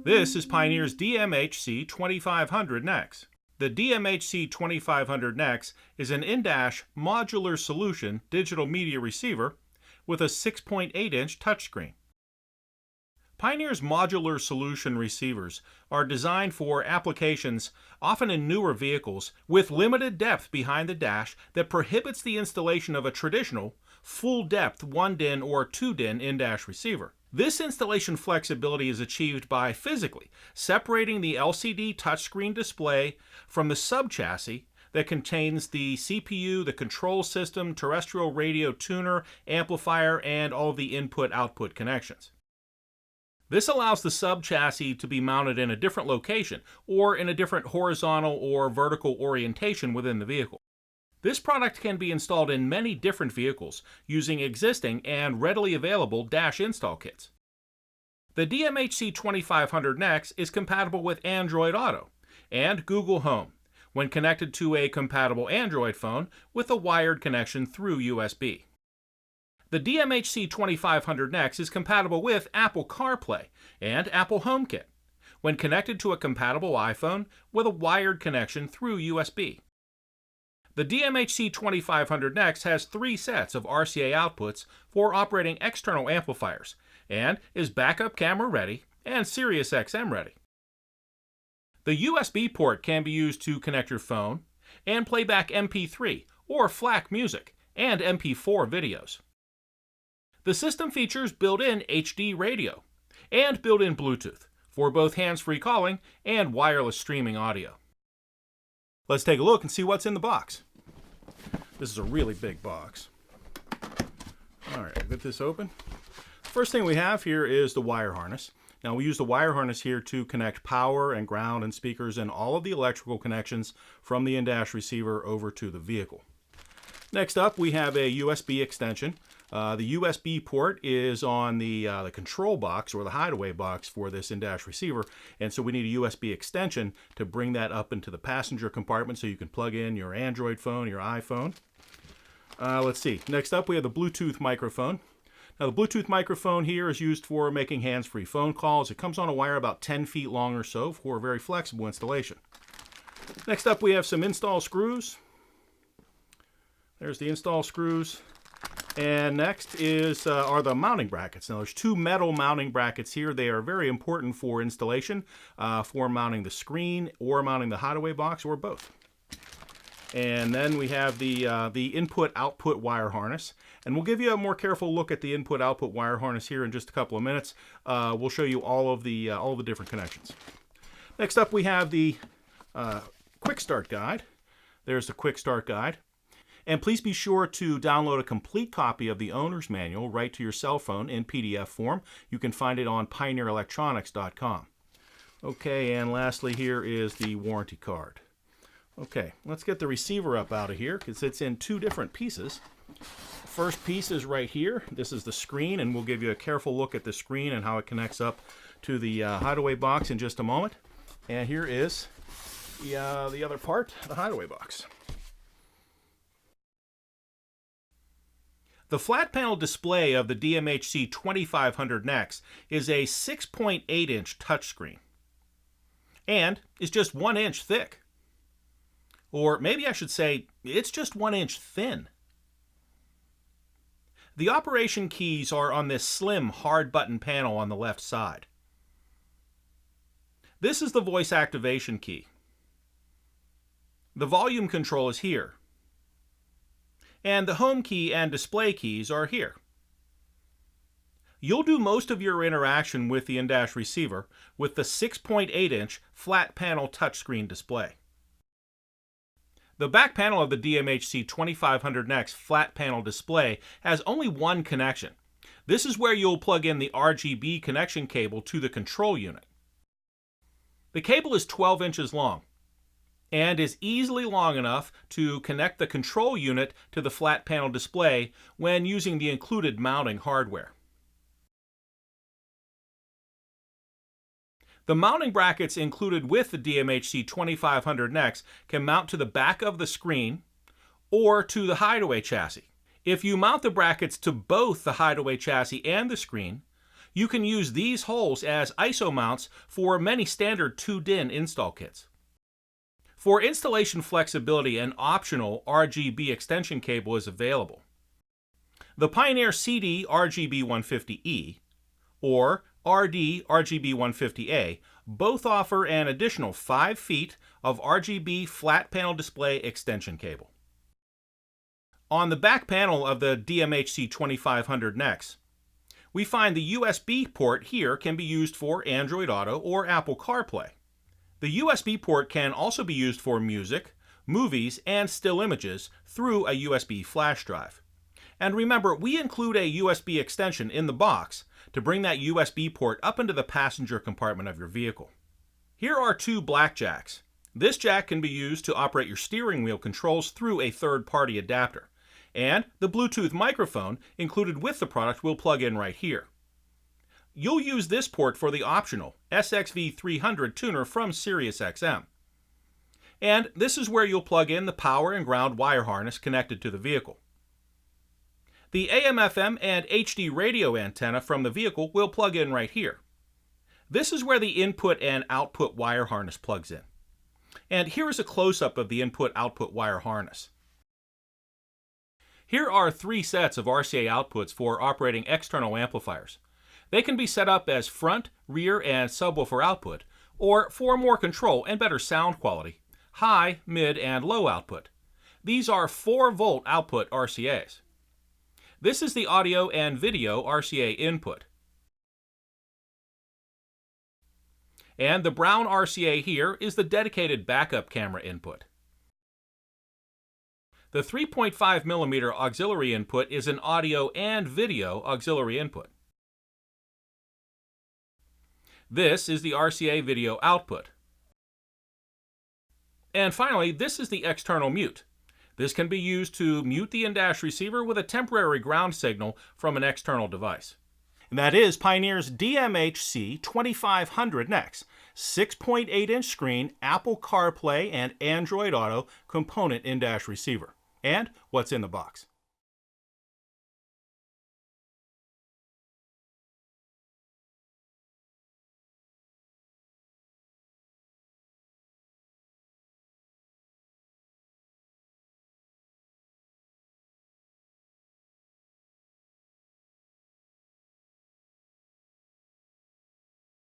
This is Pioneer's DMH-C2500NEX. The DMH-C2500NEX is an in-dash modular solution digital media receiver with a 6.8-inch touchscreen. Pioneer's modular solution receivers are designed for applications often in newer vehicles with limited depth behind the dash that prohibits the installation of a traditional full-depth 1-DIN or 2-DIN in-dash receiver. This installation flexibility is achieved by physically separating the LCD touchscreen display from the subchassis that contains the CPU, the control system, terrestrial radio tuner, amplifier, and all the input-output connections. This allows the subchassis to be mounted in a different location or in a different horizontal or vertical orientation within the vehicle. This product can be installed in many different vehicles using existing and readily available dash install kits. The DMH-C2500NEX is compatible with Android Auto and Google Home when connected to a compatible Android phone with a wired connection through USB. The DMH-C2500NEX is compatible with Apple CarPlay and Apple HomeKit when connected to a compatible iPhone with a wired connection through USB. The DMH-C2500NEX has 3 sets of RCA outputs for operating external amplifiers and is backup camera ready and Sirius XM ready. The USB port can be used to connect your phone and play back MP3 or FLAC music and MP4 videos. The system features built-in HD radio and built-in Bluetooth for both hands-free calling and wireless streaming audio. Let's take a look and see what's in the box. This is a really big box. All right, I'll get this open. First thing we have here is the wire harness. Now we use the wire harness here to connect power and ground and speakers and all of the electrical connections from the in-dash receiver over to the vehicle. Next up, we have a USB extension. The USB port is on the control box or the hideaway box for this in-dash receiver, and so we need a USB extension to bring that up into the passenger compartment so you can plug in your Android phone, your iPhone. Let's see. Next up, we have the Bluetooth microphone. Now, the Bluetooth microphone here is used for making hands-free phone calls. It comes on a wire about 10 feet long or so for a very flexible installation. Next up, we have some install screws. There's the install screws. And next are the mounting brackets. Now there's 2 metal mounting brackets here. They are very important for installation, for mounting the screen or mounting the hideaway box or both. And then we have the input-output wire harness. And we'll give you a more careful look at the input-output wire harness here in just a couple of minutes. We'll show you all of the different connections. Next up we have the quick start guide. There's the quick start guide. And please be sure to download a complete copy of the owner's manual right to your cell phone in PDF form. You can find it on pioneerelectronics.com. Okay, and lastly here is the warranty card. Okay, let's get the receiver up out of here because it's in 2 different pieces. First piece is right here. This is the screen, and we'll give you a careful look at the screen and how it connects up to the hideaway box in just a moment. And here is the other part, the hideaway box. The flat panel display of the DMH-C2500NEX is a 6.8-inch touchscreen and is just 1 inch thick. Or maybe I should say it's just 1 inch thin. The operation keys are on this slim hard button panel on the left side. This is the voice activation key. The volume control is here. And the home key and display keys are here. You'll do most of your interaction with the in-dash receiver with the 6.8-inch flat panel touchscreen display. The back panel of the DMH-C2500NEX flat panel display has only one connection. This is where you'll plug in the RGB connection cable to the control unit. The cable is 12 inches long and is easily long enough to connect the control unit to the flat panel display when using the included mounting hardware. The mounting brackets included with the DMH-C2500NEX can mount to the back of the screen or to the hideaway chassis. If you mount the brackets to both the hideaway chassis and the screen, you can use these holes as ISO mounts for many standard 2-DIN install kits. For installation flexibility, an optional RGB extension cable is available. The Pioneer CD RGB150E or RD RGB150A both offer an additional 5 feet of RGB flat panel display extension cable. On the back panel of the DMH-C2500NEX, we find the USB port here can be used for Android Auto or Apple CarPlay. The USB port can also be used for music, movies, and still images through a USB flash drive. And remember, we include a USB extension in the box to bring that USB port up into the passenger compartment of your vehicle. Here are 2 black jacks. This jack can be used to operate your steering wheel controls through a third-party adapter. And the Bluetooth microphone included with the product will plug in right here. You'll use this port for the optional SXV300 tuner from SiriusXM. And this is where you'll plug in the power and ground wire harness connected to the vehicle. The AM/FM and HD radio antenna from the vehicle will plug in right here. This is where the input and output wire harness plugs in. And here is a close-up of the input-output wire harness. Here are 3 sets of RCA outputs for operating external amplifiers. They can be set up as front, rear, and subwoofer output, or for more control and better sound quality, high, mid, and low output. These are 4-volt output RCAs. This is the audio and video RCA input. And the brown RCA here is the dedicated backup camera input. The 3.5mm auxiliary input is an audio and video auxiliary input. This is the RCA video output. And finally, this is the external mute. This can be used to mute the in-dash receiver with a temporary ground signal from an external device. And that is Pioneer's DMH-C2500NEX 6.8-inch screen, Apple CarPlay and Android Auto component in-dash receiver. And what's in the box.